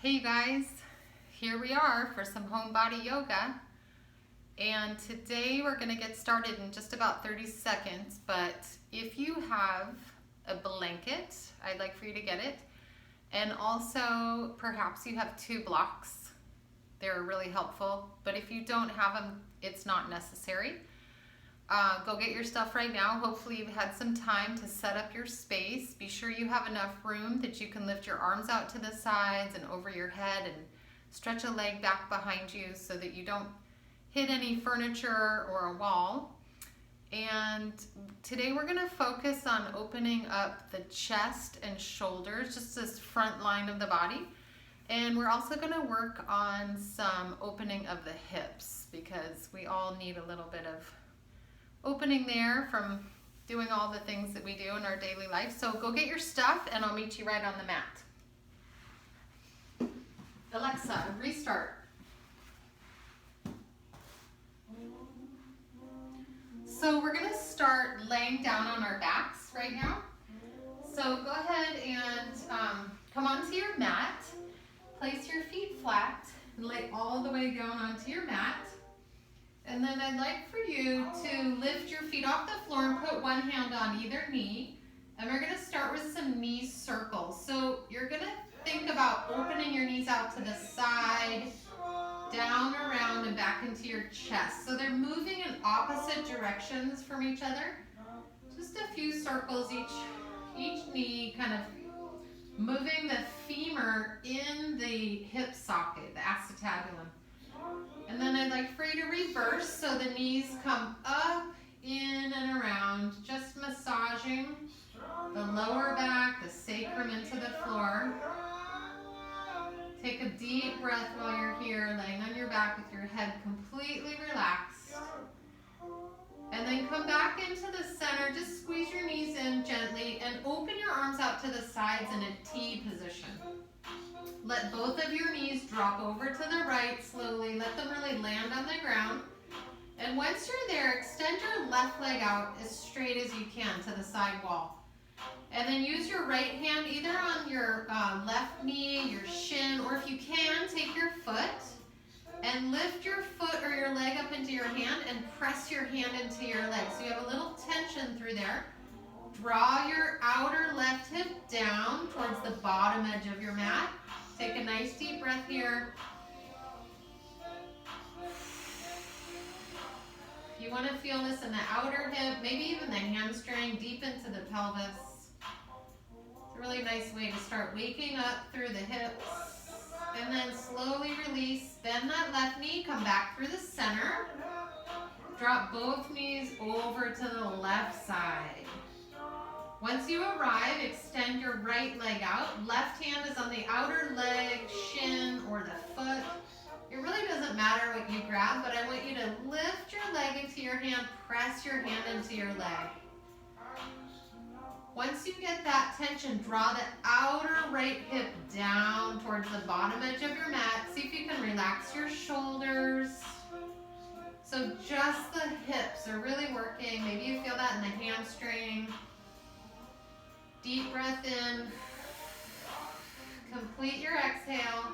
Hey you guys, here we are for some home body yoga, and today we're going to get started in just about 30 seconds, but if you have a blanket, I'd like for you to get it, and also perhaps you have 2 blocks. They're really helpful, but if you don't have them, it's not necessary. Go get your stuff right now. Hopefully you've had some time to set up your space. Be sure you have enough room that you can lift your arms out to the sides and over your head and stretch a leg back behind you so that you don't hit any furniture or a wall. And today we're going to focus on opening up the chest and shoulders, just this front line of the body. And we're also going to work on some opening of the hips because we all need a little bit of opening there from doing all the things that we do in our daily life. So go get your stuff and I'll meet you right on the mat. Alexa, restart. So we're going to start laying down on our backs right now. So go ahead and come onto your mat. Place your feet flat and lay all the way down onto your mat. And then I'd like for you to lift your feet off the floor and put one hand on either knee. And we're going to start with some knee circles. So you're going to think about opening your knees out to the side, down, around, and back into your chest. So they're moving in opposite directions from each other. Just a few circles each knee, kind of moving the femur in the hip socket, the acetabulum. And then I'd like for you to reverse so the knees come up, in, and around, just massaging the lower back, the sacrum into the floor. Take a deep breath while you're here, laying on your back with your head completely relaxed. And then come back into the center, just squeeze your knees in gently and open your arms out to the sides in a T position. Let both of your knees drop over to the right slowly. Let them really land on the ground. And once you're there, extend your left leg out as straight as you can to the side wall. And then use your right hand either on your left knee, your shin, or if you can, take your foot and lift your foot or your leg up into your hand and press your hand into your leg. So you have a little tension through there. Draw your outer left hip down towards the bottom edge of your mat. Take a nice deep breath here. If you want to feel this in the outer hip, maybe even the hamstring, deep into the pelvis. It's a really nice way to start waking up through the hips. And then slowly release. Bend that left knee, come back through the center. Drop both knees over to the left side. Once you arrive, extend your right leg out. Left hand is on the outer leg, shin, or the foot. It really doesn't matter what you grab, but I want you to lift your leg into your hand, press your hand into your leg. Once you get that tension, draw the outer right hip down towards the bottom edge of your mat. See if you can relax your shoulders. So just the hips are really working. Maybe you feel that in the hamstring. Deep breath in, complete your exhale,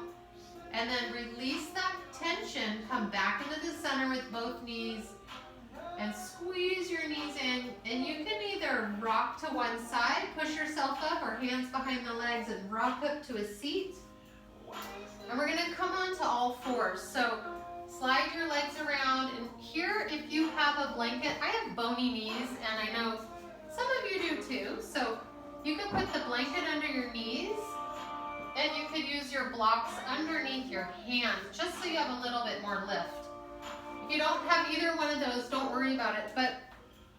and then release that tension. Come back into the center with both knees and squeeze your knees in. And you can either rock to one side, push yourself up, or hands behind the legs and rock up to a seat. And we're going to come on to all fours. So slide your legs around. And here, if you have a blanket, I have bony knees, and I know some of you do too. So you can put the blanket under your knees, and you could use your blocks underneath your hands, just so you have a little bit more lift. If you don't have either one of those, don't worry about it, but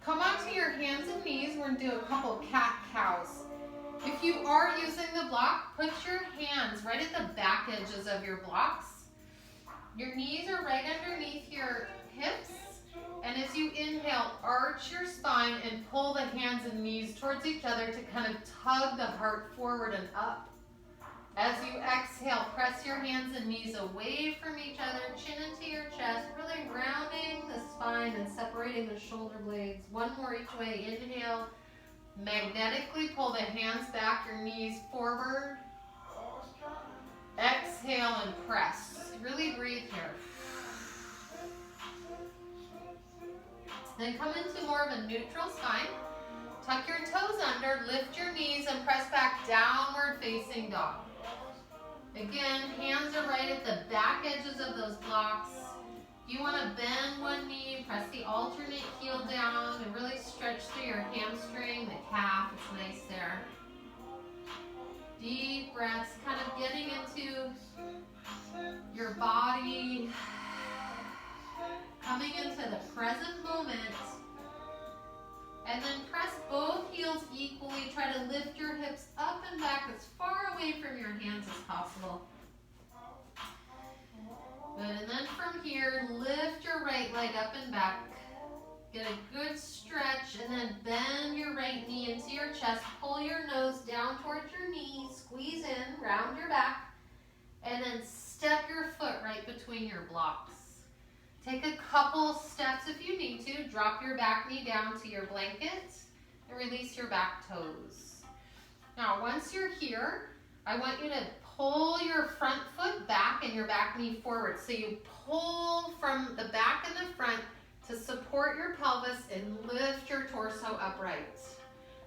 come onto your hands and knees. We're going to do a couple cat-cows. If you are using the block, put your hands right at the back edges of your blocks. Your knees are right underneath your hips. And as you inhale, arch your spine and pull the hands and knees towards each other to kind of tug the heart forward and up. As you exhale, press your hands and knees away from each other, chin into your chest, really rounding the spine and separating the shoulder blades. One more each way. Inhale, magnetically pull the hands back, your knees forward. Exhale. exhale and press. Really breathe here. Then come into more of a neutral spine. Tuck your toes under, lift your knees, and press back downward facing dog. Again, hands are right at the back edges of those blocks. You want to bend one knee, press the alternate heel down, and really stretch through your hamstring, the calf. It's nice there. Deep breaths, kind of getting into your body, coming into the present moment. And then press both heels equally. Try to lift your hips up and back as far away from your hands as possible. Good, and then from here, lift your right leg up and back. Get a good stretch, and then bend your right knee into your chest. Pull your nose down towards your knee. Squeeze in, round your back, and then step your foot right between your blocks. Take a couple steps if you need to. Drop your back knee down to your blanket and release your back toes. Now, once you're here, I want you to pull your front foot back and your back knee forward. So you pull from the back and the front to support your pelvis and lift your torso upright.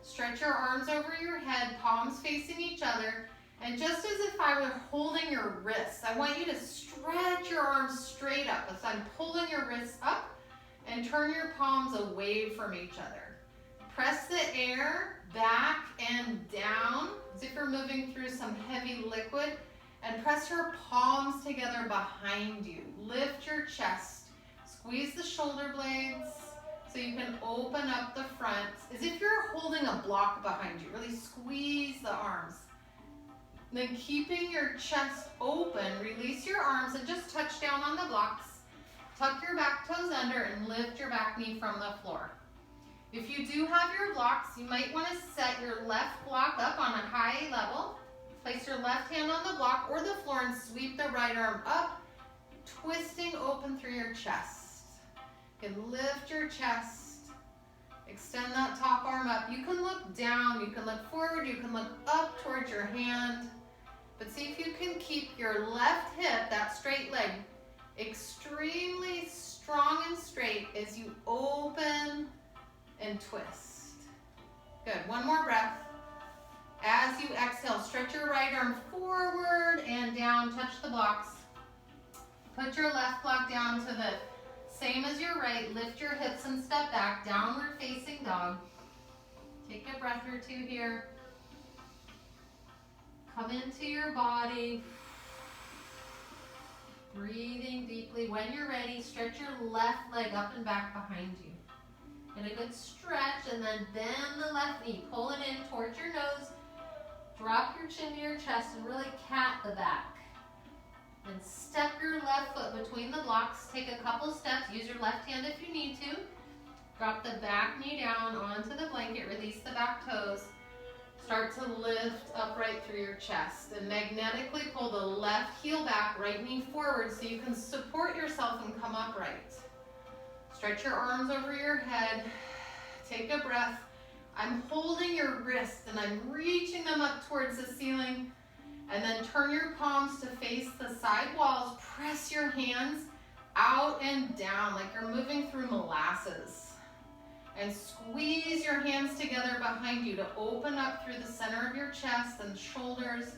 Stretch your arms over your head, palms facing each other. And just as if I were holding your wrists, I want you to stretch your arms straight up as I'm pulling your wrists up, and turn your palms away from each other. Press the air back and down as if you're moving through some heavy liquid, and press your palms together behind you. Lift your chest, squeeze the shoulder blades so you can open up the front as if you're holding a block behind you. Really squeeze the arms. Then keeping your chest open, release your arms and just touch down on the blocks. Tuck your back toes under and lift your back knee from the floor. If you do have your blocks, you might want to set your left block up on a high level. Place your left hand on the block or the floor and sweep the right arm up, twisting open through your chest. You can lift your chest. Extend that top arm up. You can look down, you can look forward, you can look up towards your hand. But see if you can keep your left hip, that straight leg, extremely strong and straight as you open and twist. Good, one more breath. As you exhale, stretch your right arm forward and down, touch the blocks. Put your left block down to the same as your right. Lift your hips and step back, downward facing dog. Take a breath or two here. Come into your body. Breathing deeply. When you're ready, stretch your left leg up and back behind you. Get a good stretch and then bend the left knee. Pull it in towards your nose. Drop your chin to your chest and really cat the back. Then step your left foot between the blocks. Take a couple steps. Use your left hand if you need to. Drop the back knee down onto the blanket. Release the back toes. Start to lift upright through your chest. And magnetically pull the left heel back, right knee forward so you can support yourself and come upright. Stretch your arms over your head. Take a breath. I'm holding your wrists and I'm reaching them up towards the ceiling. And then turn your palms to face the side walls. Press your hands out and down like you're moving through molasses. And squeeze your hands together behind you to open up through the center of your chest and shoulders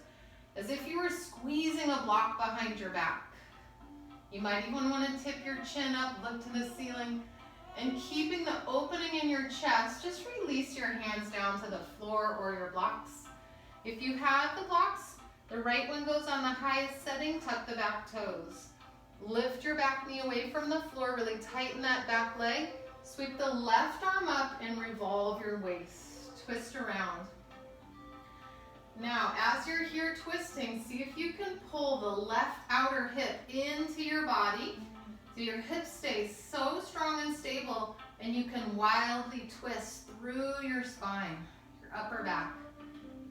as if you were squeezing a block behind your back. You might even want to tip your chin up, look to the ceiling. And keeping the opening in your chest, just release your hands down to the floor or your blocks. If you have the blocks, the right one goes on the highest setting, tuck the back toes. Lift your back knee away from the floor, really tighten that back leg. Sweep the left arm up and revolve your waist. Twist around. Now, as you're here twisting, see if you can pull the left outer hip into your body so your hip stays so strong and stable and you can wildly twist through your spine, your upper back.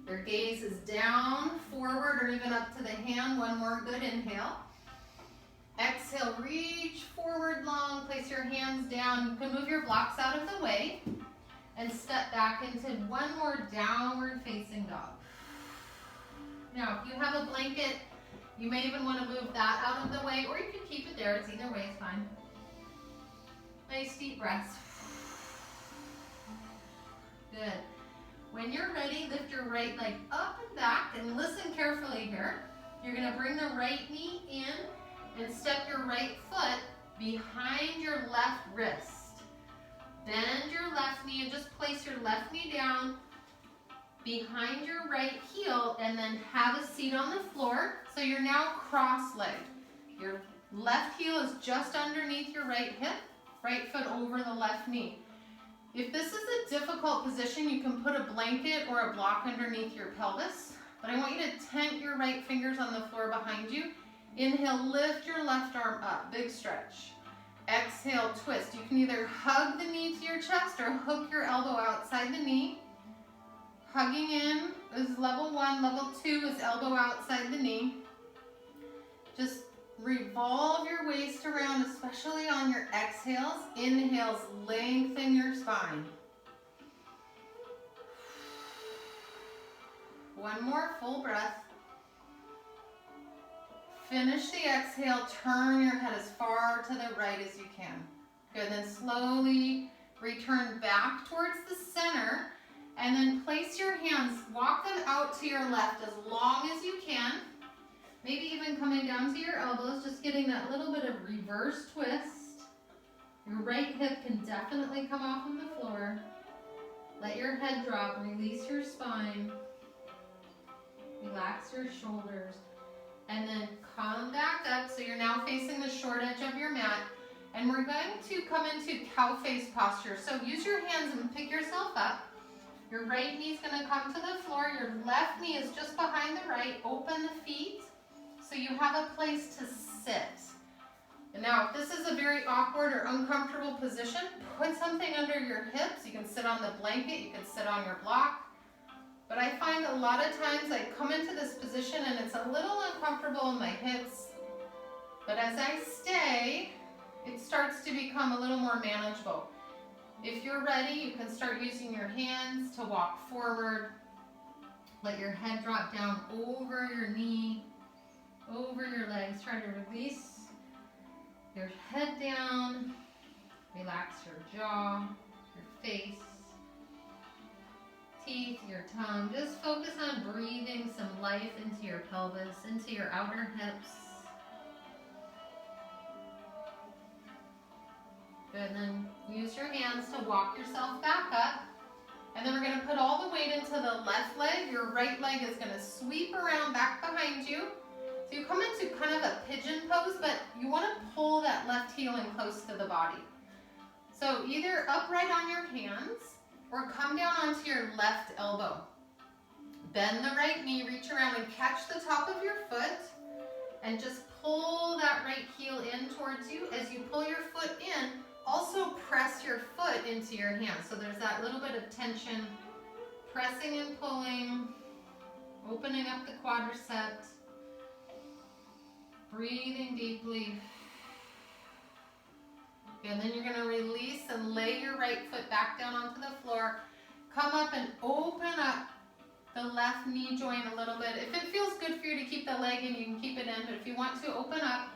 Your gaze is down, forward, or even up to the hand. One more good inhale. Exhale, reach forward long, place your hands down. You can move your blocks out of the way and step back into one more downward facing dog. Now, if you have a blanket, You may even want to move that out of the way, or you can keep it there. It's either way, it's fine. Nice deep breaths. Good. When you're ready, lift your right leg up and back, and listen carefully here. You're going to bring the right knee in and step your right foot behind your left wrist. Bend your left knee and just place your left knee down behind your right heel, and then have a seat on the floor. So you're now cross-legged. Your left heel is just underneath your right hip, right foot over the left knee. If this is a difficult position, you can put a blanket or a block underneath your pelvis, but I want you to tent your right fingers on the floor behind you. Inhale, lift your left arm up, big stretch. Exhale, twist. You can either hug the knee to your chest or hook your elbow outside the knee. Hugging in is level 1. Level 2 is elbow outside the knee. Just revolve your waist around, especially on your exhales. Inhales, lengthen your spine. One more full breath. Finish the exhale, turn your head as far to the right as you can. Good, then slowly return back towards the center, and then place your hands, walk them out to your left as long as you can. Maybe even coming down to your elbows, just getting that little bit of reverse twist. Your right hip can definitely come off on the floor. Let your head drop, release your spine. Relax your shoulders. And then come back up, so you're now facing the short edge of your mat. And we're going to come into cow face posture. So use your hands and pick yourself up. Your right knee is going to come to the floor. Your left knee is just behind the right. Open the feet so you have a place to sit. And now, if this is a very awkward or uncomfortable position, put something under your hips. You can sit on the blanket. You can sit on your block. But I find a lot of times I come into this position and it's a little uncomfortable in my hips. But as I stay, it starts to become a little more manageable. If you're ready, you can start using your hands to walk forward. Let your head drop down over your knee, over your legs. Try to release your head down. Relax your jaw, your face, teeth, your tongue. Just focus on breathing some life into your pelvis, into your outer hips. Good, and then use your hands to walk yourself back up. And then we're going to put all the weight into the left leg. Your right leg is going to sweep around back behind you. So you come into kind of a pigeon pose, but you want to pull that left heel in close to the body. So either upright on your hands, or come down onto your left elbow. Bend the right knee, reach around and catch the top of your foot, and just pull that right heel in towards you. As you pull your foot in, also press your foot into your hand. So there's that little bit of tension, pressing and pulling, opening up the quadriceps, breathing deeply. And then you're going to release and lay your right foot back down onto the floor. Come up and open up the left knee joint a little bit. If it feels good for you to keep the leg in, you can keep it in. But if you want to open up,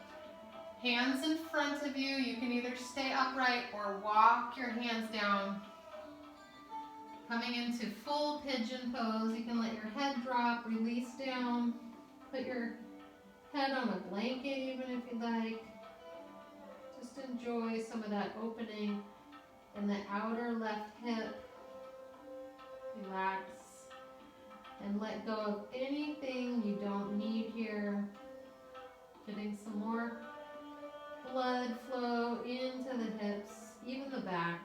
hands in front of you, you can either stay upright or walk your hands down. Coming into full pigeon pose, you can let your head drop, release down. Put your head on a blanket even if you like. Just enjoy some of that opening in the outer left hip. Relax and let go of anything you don't need here. Getting some more blood flow into the hips, even the back.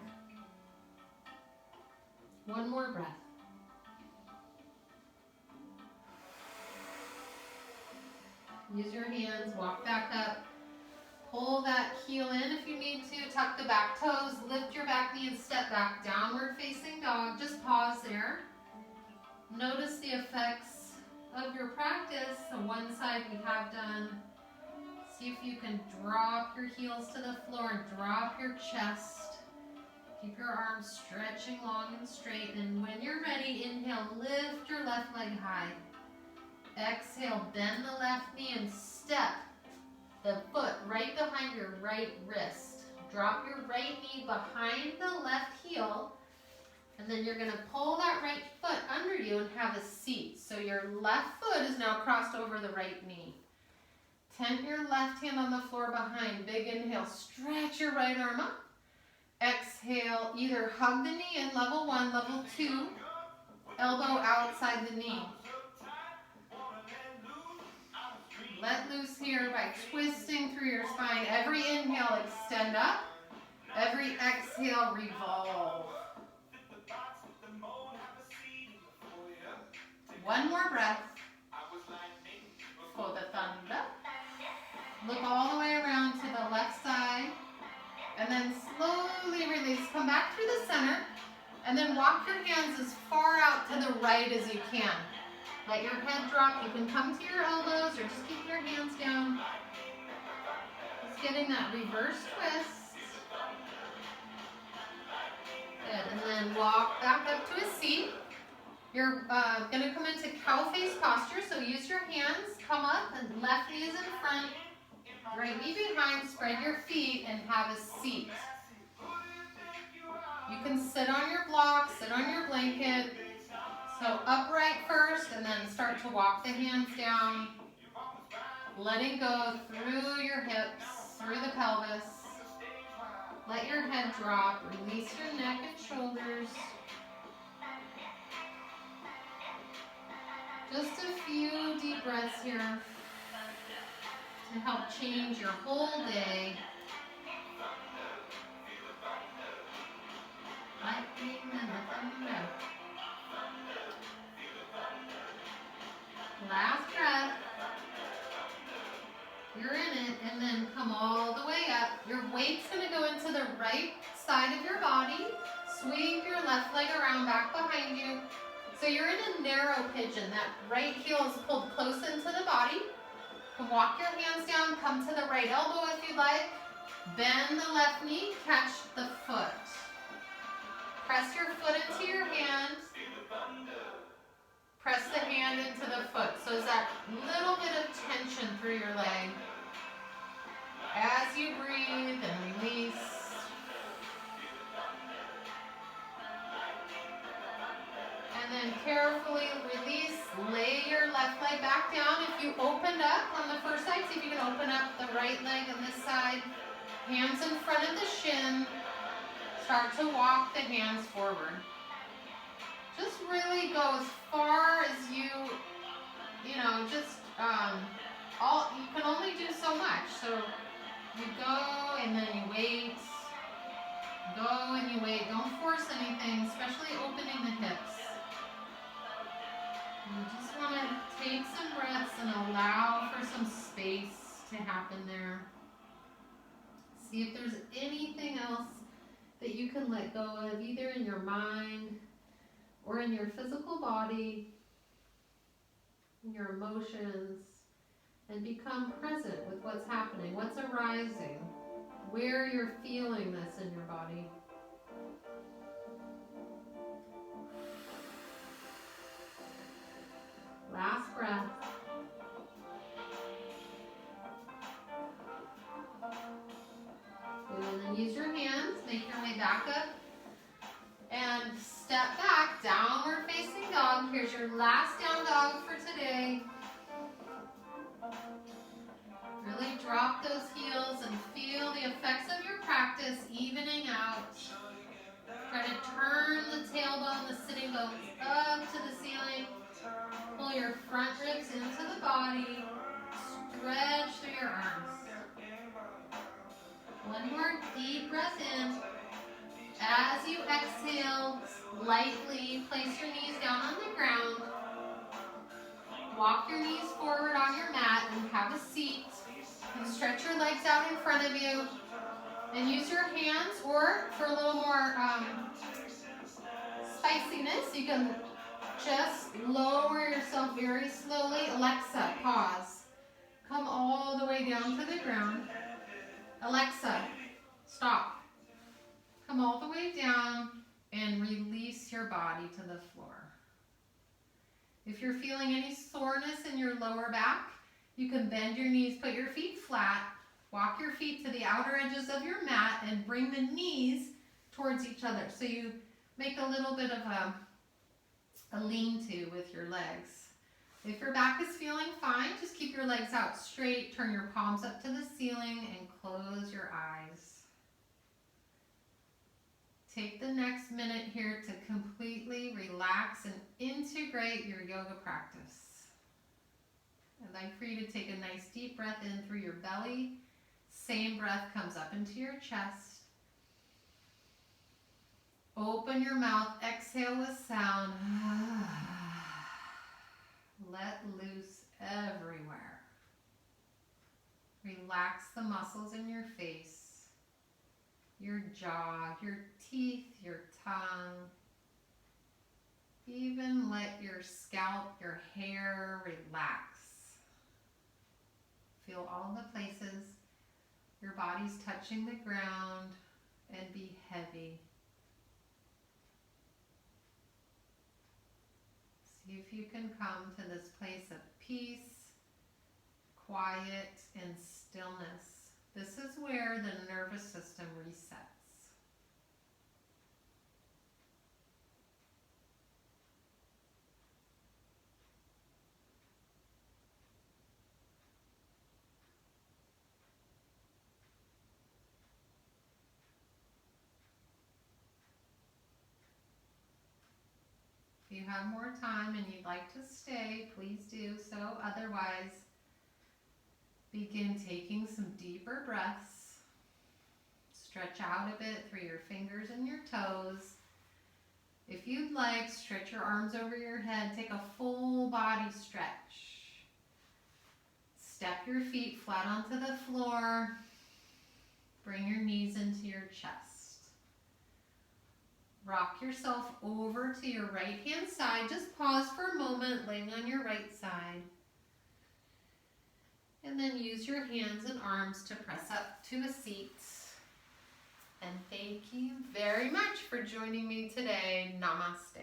One more breath. Use your hands, walk back up. Pull that heel in if you need to. Tuck the back toes, lift your back knee and step back. Downward facing dog. Just pause there. Notice the effects of your practice. On one side we have done. See if you can drop your heels to the floor and drop your chest. Keep your arms stretching long and straight. And when you're ready, inhale, lift your left leg high. Exhale, bend the left knee and step the foot right behind your right wrist. Drop your right knee behind the left heel, and then you're gonna pull that right foot under you and have a seat. So your left foot is now crossed over the right knee. Tent your left hand on the floor behind. Big inhale, stretch your right arm up. Exhale, either hug the knee in level 1, level 2, elbow outside the knee. Let loose here by twisting through your spine. Every inhale, extend up. Every exhale, revolve. One more breath for the thunder. Look all the way around to the left side. And then slowly release. Come back through the center. And then walk your hands as far out to the right as you can. Let your head drop. You can come to your elbows or just keep your hands down. Just getting that reverse twist. Good. And then walk back up to a seat. You're going to come into cow face posture. So use your hands. Come up and left knee is in front. Right knee behind. Spread your feet and have a seat. You can sit on your block. Sit on your blanket. So upright first, and then start to walk the hands down, letting go through your hips, through the pelvis. Let your head drop, release your neck and shoulders. Just a few deep breaths here to help change your whole day. Lightning and thunder. Last breath. You're in it, and then come all the way up. Your weight's going to go into the right side of your body. Sweep your left leg around back behind you. So you're in a narrow pigeon. That right heel is pulled close into the body. You can walk your hands down, come to the right elbow if you'd like. Bend the left knee, catch the foot. Press your foot into your hand. Press the hand into the foot. So it's that little bit of tension through your leg. As you breathe and release. And then carefully release. Lay your left leg back down. If you opened up on the first side, see if you can open up the right leg on this side. Hands in front of the shin. Start to walk the hands forward. Just really go as far as you just, you can only do so much. So you go and then you wait. Go and you wait. Don't force anything, especially opening the hips. You just want to take some breaths and allow for some space to happen there. See if there's anything else that you can let go of, either in your mind or in your physical body, in your emotions, and become present with what's happening, what's arising, where you're feeling this in your body. Last breath. And then use your hands, make your way back up, and step back, downward facing dog. Here's your last down dog for today. Really drop those heels and feel the effects of your practice evening out. Try to turn the tailbone, the sitting bones up to the ceiling. Pull your front ribs into the body. Stretch through your arms. One more deep breath in. As you exhale, lightly place your knees down on the ground. Walk your knees forward on your mat and have a seat. And stretch your legs out in front of you. And use your hands, or for a little more spiciness, you can just lower yourself very slowly. Alexa, pause. Come all the way down to the ground. Alexa, stop. Come all the way down and release your body to the floor. If you're feeling any soreness in your lower back, you can bend your knees, put your feet flat, walk your feet to the outer edges of your mat and bring the knees towards each other. So you make a little bit of a lean-to with your legs. If your back is feeling fine, just keep your legs out straight, turn your palms up to the ceiling, and close your eyes. Take the next minute here to completely relax and integrate your yoga practice. I'd like for you to take a nice deep breath in through your belly. Same breath comes up into your chest. Open your mouth, exhale with sound. Let loose everywhere. Relax the muscles in your face, your jaw, your teeth, your tongue. Even let your scalp, your hair relax. Feel all the places your body's touching the ground and be heavy. See if you can come to this place of peace, quiet, and stillness. This is where the nervous system resets. If you have more time and you'd like to stay, please do so. Otherwise, begin taking some deeper breaths. Stretch out a bit through your fingers and your toes. If you'd like, stretch your arms over your head. Take a full body stretch. Step your feet flat onto the floor. Bring your knees into your chest. Rock yourself over to your right hand side. Just pause for a moment, laying on your right side. And then use your hands and arms to press up to a seat. And thank you very much for joining me today. Namaste.